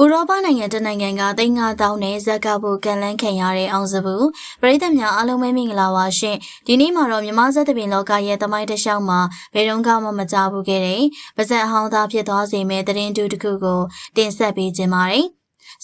ဥရောပနိုင်ငံတနိုင်ငံကသိန်း9000နဲ့ဇက်ကဖို့ကန်လန်းခံရတဲ့အောင်စဘူးပရိသတ်များအားလုံးပဲမင်္ဂလာပါရှင်ဒီနေ့မှာတော့မြန်မာဇက်သပင်လောကရဲ့သမိုင်းတစ်လျှောက်မှာဘယ်တော့မှမကြားဘူးခဲ့တဲ့ပါဇက်အဟောင်းသားဖြစ်သွားစေမဲ့သတင်းတူတစ်ခုကိုတင်ဆက်ပေးခြင်းပါတယ်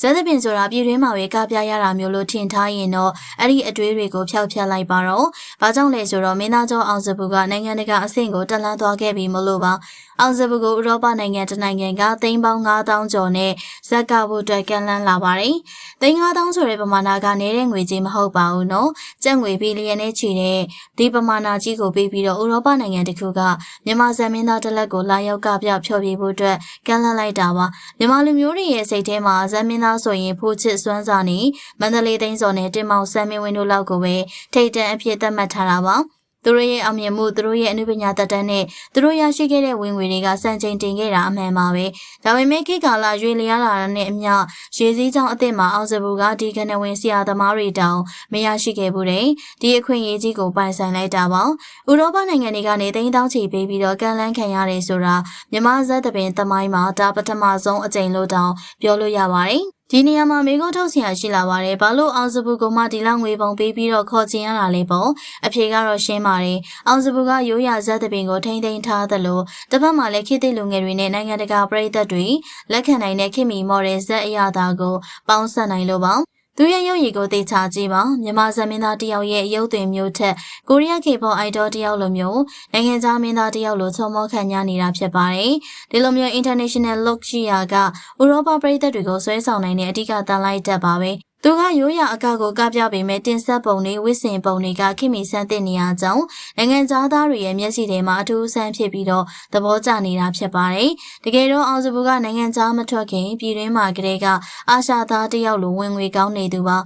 ဇက်သပင်ဆိုတာပြည်တွင်းမှာပဲကပြရတာမျိုးလို့ထင်ထားရင်တော့အဲ့ဒီအတွေးတွေကိုဖျောက်ဖျက်လိုက်ပါတော့။ဘာကြောင့်လဲဆိုတော့မင်းသားကျော်အောင်စဘူးကနိုင်ငံတကာအဆင့်ကိုတက်လှမ်းသွားခဲ့ပြီမလို့ပါ။အောင်စဘူးကိုဥရောပနိုင်ငံတစ်နိုင်ငံကသိန်းပေါင်း9000ကျော်နဲ့ဇက်ကဖို့အတွက်ကန့်လန့်လာပါတယ်။သိန်း9000ဆိုတဲ့ပမာဏကနေတဲ့ငွေကြေးမဟုတ်ပါဘူးနော်။ကျပ်ငွေဘီလီယံနဲ့ချီတဲ့ဒီပမာဏကြီးကိုပေးပြီးတော့ဥရောပနိုင်ငံတစ်ခုကမြန်မာဇက်မင်းသားတစ်လက်ကိုလာရောက်ကပြဖျော်ဖြေဖို့အတွက်ကန့်လန့်လိုက်တာပါ။မြန်မာလူမျိုးတွေရဲ့စိတ်ထဲမှာဇက်မင်းသားဆိုရင်ဖိုးချစ်စွမ်းစာနေမန္တလေးသိန်းစော်နဲ့တင်မောင်ဆန်းမင်းဝင်းတို့လောက်ကိုပဲထိတ်တန့်အဖြစ်သတ်မှတ်ထားတာပါသူတို့ရဲ့အောင်မြင်မှုသူတို့ရဲ့အနုပညာတတ်တမ်းနဲ့သူတို့ရရှိခဲ့တဲ့ဝင်ငွေတွေကစံချိန်တင်ခဲ့တာအမှန်ပါပဲဒါပေမဲ့ခေတ်ကာလရွေလျားလာတဲ့နဲ့အမျှရေစည်းကြောင်းအသစ်မှာအောင်စဘူးကဒီကနဝင်ဆရာသမားတွေတောင်မရရှိခဲ့ဘူးတဲ့ဒီအခွင့်အရေးကြီးကိုပိုင်ဆိုင်လိုက်တာပါဥရောပနိုင်ငံတွေကနေသိန်းတောင်းချီပေးပြီးတော့ကန်လန်းခံရတယ်ဆိုတာမြန်မာဇက်သပင်သမိုင်းမှာဒါပထမဆုံးအကြိမ်လို့တောင်ပြောလို့ရပါတယ်ဒီနေရာမှာမေကုန်းထုတ်ဆရာရှိလာပါတယ်ဘာလို့အောင်စဘူးကမှဒီလောက်ငွေပုံပေးပြီးတော့ခေါ်ချင်ရတာလဲပေါ့အဖြေကတော့ရှင်းပါတယ်အောင်စဘူးကရိုးရာဇက်သပင်ကိုထိမ့်သိမ်းထားသလိုတစ်ဖက်မှာလည်းခေတ်သစ်လူငယ်တွေနဲ့နိုင်ငံတကာပရိသတ်တွေလက်ခံနိုင်တဲ့ခေတ်မီမော်ဒယ်ဇက်အရာသာကိုပေါင်းစပ်နိုင်လို့ပါသူရဲ့ရုပ်ရည်ကိုသိချကြည့်ပါမြန်မာဇက်မင်းသားတယောက်ရဲ့ရုပ်သွင်းမျိုးထက်ကိုရီးယားခေဖော်အိုက်ဒေါ်တယောက်လိုမျိုးနိုင်ငံခြားမင်းသားတယောက်လိုချုံမောခံရနေတာဖြစ်ပါတယ်ဒီလိုမျိုး international look ရှိရာကဥရောပပြည်သက်တွေကိုဆွဲဆောင်နိုင်တဲ့အဓိကတန်လိုက်တတ်ပါပဲသူကရိုးရာအကကိုကပြပေမဲ့တင်ဆက်ပုံတွေဝစ်စင်ပုံတွေကခင်မီဆန်းတဲ့နေရာကြောင့်နိုင်ငံသားတွေရဲ့မျက်စိထဲမှာအထူးဆန်းဖြစ်ပြီးတော့သဘောကျနေတာဖြစ်ပါတယ်တကယ်တော့အောင်စဘူးကနိုင်ငံသားမထွက်ခင်ပြည်တွင်းမှာကလေးကအာရှသားတယောက်လိုဝင်ငွေကောင်းနေသူပါ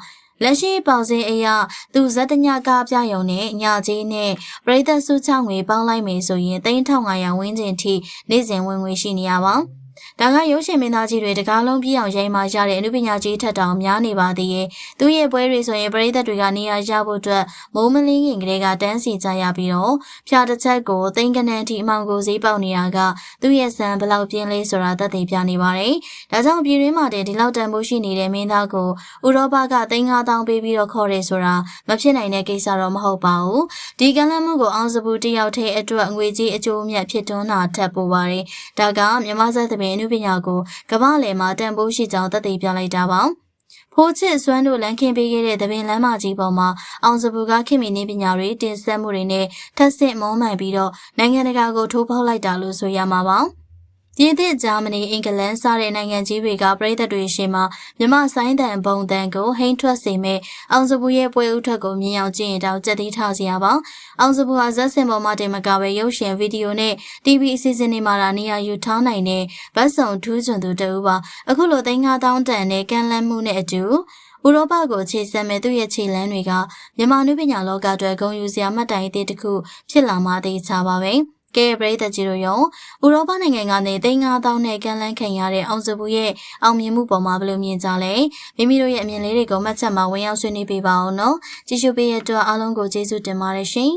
လက်ရှိပေါစင်အရာသူဇက်တညကပြယုံနဲ့ညကြီးနဲ့ပရိသတ်စုချငွေပေါင်းလိုက်မယ်ဆိုရင်3500ဝန်းကျင်ထိနေ့စဉ်ဝင်ငွေရှိနေရပါဒါကရုပ်ရှင်မင်းသားကြီးတွေတကားလုံးပြည့်အောင်ရိုက်မှရတဲ့အနုပညာကြီးထက်တောင်များနေပါသေးရဲ့သူရဲ့ပွဲတွေဆိုရင်ပရိသတ်တွေကနေရာရဖို့အတွက်မိုးမလင်းခင်ကလေးကတန်းစီကြရပြီးတော့ဖြာတစ်ချက်ကိုသိန်းကနန်းထိအမောင်ကိုဈေးပေါက်နေတာကသူရဲ့ဇံဘလောက်ပြင်းလဲဆိုတာသက်သေပြနေပါတယ်ဒါကြောင့်ပြည်တွင်းမှာတည်းဒီလောက်တန်ဖိုးရှိနေတဲ့မင်းသားကိုဥရောပကသိန်း9000ပေးပြီးတော့ခေါ်တယ်ဆိုတာမဖြစ်နိုင်တဲ့ကိစ္စတော့မဟုတ်ပါဘူးဒီကလန့်မှုကိုအောင်စဘူးတယောက်တည်းအတွက်ငွေကြီးအကျိုးအမြတ်ဖြစ်ထွန်းတာထပ်ပိုပါတယ်ဒါကမြန်မာဇက်သပင်အနုပညာကိုကမ္ဘာလယ်မှာတန်ဖိုးရှိကြောင်းသက်သေပြလိုက်တာပါဖိုးချစ်စွမ်းတို့လမ်းခင်းပေးခဲ့တဲ့သပင်လမ်းမကြီးပေါ်မှာအောင်စဘူးကခင်မီနည်းပညာတွေတင်ဆက်မှုတွေနဲ့ထပ်ဆင့်မောမှန်ပြီးတော့နိုင်ငံတကာကိုထိုးဖောက်လိုက်တာလို့ဆိုရမှာပါပြည်သစ်ဂျာမနီအင်္ဂလန်စတဲ့နိုင်ငံကြီးတွေကပြည်သက်တွေရှေ့မှာမြမဆိုင်တန်ဘုံတန်ကိုဟိန်းထွက်စေမဲ့အောင်စဘူးရဲ့ပွဲဥထွက်ကိုမြင်အောင်ကြည့်ရင်တော့ကြက်သီးထားစရာပါအောင်စဘူးဟာဇက်စင်ပေါ်မှာတင်မကပဲရုပ်ရှင်ဗီဒီယိုနဲ့ TV အစီအစဉ်တွေမှာနေရာယူထားနိုင်တဲ့ဗတ်စုံထူးချွန်သူတူပါအခုလိုသိန်း9000တန်နဲ့ကန်လန်းမှုနဲ့အတူဥရောပကိုခြေဆက်မဲ့သူ့ရဲ့ခြေလမ်းတွေကမြန်မာနုပညာလောကအတွက်ဂုဏ်ယူစရာမှတ်တိုင်အသစ်တစ်ခုဖြစ်လာမှသိချပါပဲကဲပရိသတ်ကြီးတို့ရောဥရောပနိုင်ငံကနေသိန်း9000နဲ့ကန်လန်းခံရတဲ့အောင်စဘူးရဲ့အောင်မြင်မှုပေါ်မှာဘယ်လိုမြင်ကြလဲမိမိတို့ရဲ့အမြင်လေးတွေကိုမှတ်ချက်မှာဝင်ရောက်ဆွေးနွေးပေးပါအောင်နော်ကြည့်ရှုပေးရတဲ့အတွက်အားလုံးကိုကျေးဇူးတင်ပါတယ်ရှင်